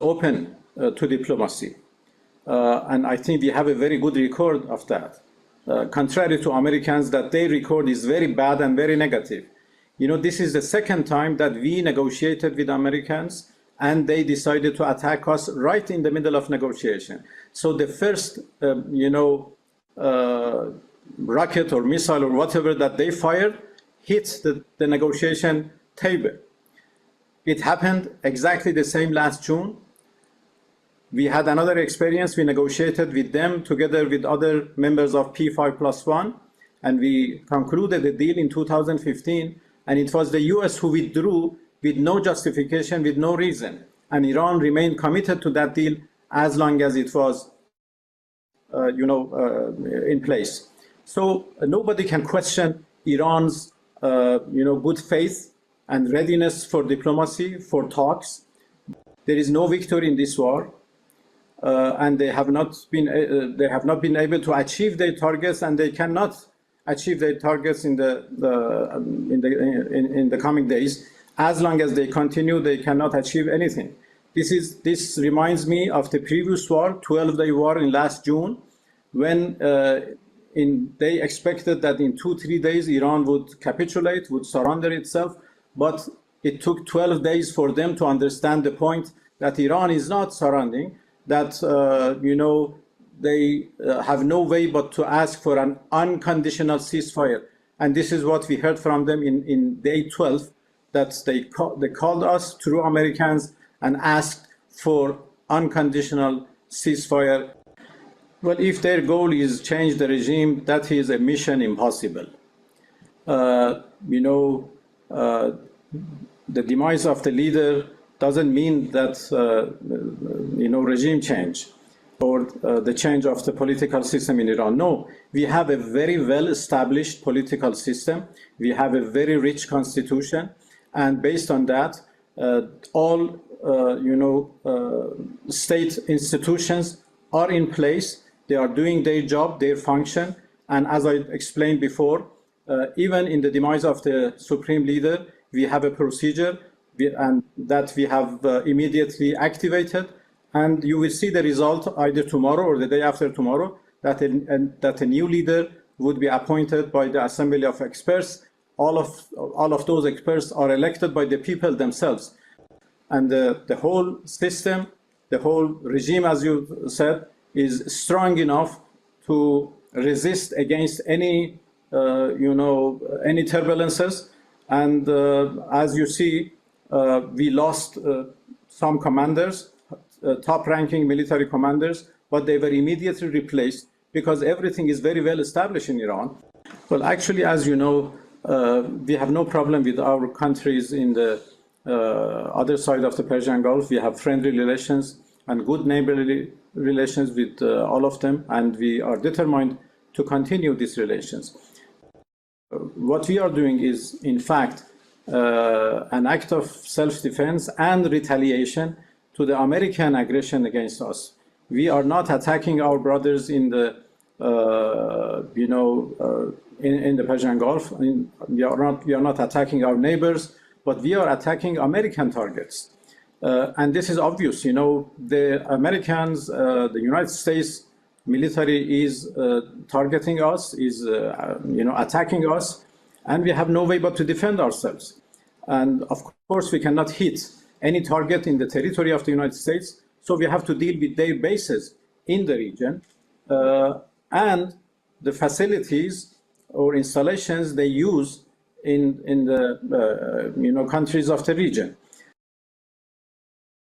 open to diplomacy. And I think we have a very good record of that. Contrary to Americans, that their record is very bad and very negative. You know, this is the second time that we negotiated with Americans and they decided to attack us right in the middle of negotiation. So the first, rocket or missile or whatever that they fired hit the negotiation table. It happened exactly the same last June. We had another experience. We negotiated with them together with other members of P5+1, and we concluded the deal in 2015. And it was the US who withdrew with no justification, with no reason. And Iran remained committed to that deal as long as it was, in place. So nobody can question Iran's, good faith and readiness for diplomacy, for talks. There is no victory in this war. And they have not been able to achieve their targets, and they cannot achieve their targets in the coming days. As long as they continue, they cannot achieve anything. This reminds me of the previous war, 12-day war in last June, when they expected that in 2-3 days Iran would capitulate, would surrender itself, but it took 12 days for them to understand the point that Iran is not surrendering, that they have no way but to ask for an unconditional ceasefire. And this is what we heard from them in day 12, that they called us through Americans and asked for unconditional ceasefire. Well, if their goal is change the regime, that is a mission impossible. The demise of the leader doesn't mean that, regime change or the change of the political system in Iran. No, we have a very well-established political system. We have a very rich constitution. And based on that, all, state institutions are in place. They are doing their job, their function. And as I explained before, even in the demise of the supreme leader, we have a procedure and that we have immediately activated, and you will see the result either tomorrow or the day after tomorrow, that a new leader would be appointed by the Assembly of Experts. All of those experts are elected by the people themselves, and the whole system, the whole regime, as you said, is strong enough to resist against any any turbulences. And as you see, we lost some commanders, top-ranking military commanders, but they were immediately replaced because everything is very well established in Iran. Well, actually, as you know, we have no problem with our countries in the other side of the Persian Gulf. We have friendly relations and good neighborly relations with all of them, and we are determined to continue these relations. What we are doing is, in fact, an act of self-defense and retaliation to the American aggression against us. We are not attacking our brothers in the, in the Persian Gulf. We are not attacking our neighbors, but we are attacking American targets. And this is obvious. The Americans, the United States military is targeting us, is attacking us, and we have no way but to defend ourselves. And of course, we cannot hit any target in the territory of the United States, so we have to deal with their bases in the region and the facilities or installations they use in the countries of the region.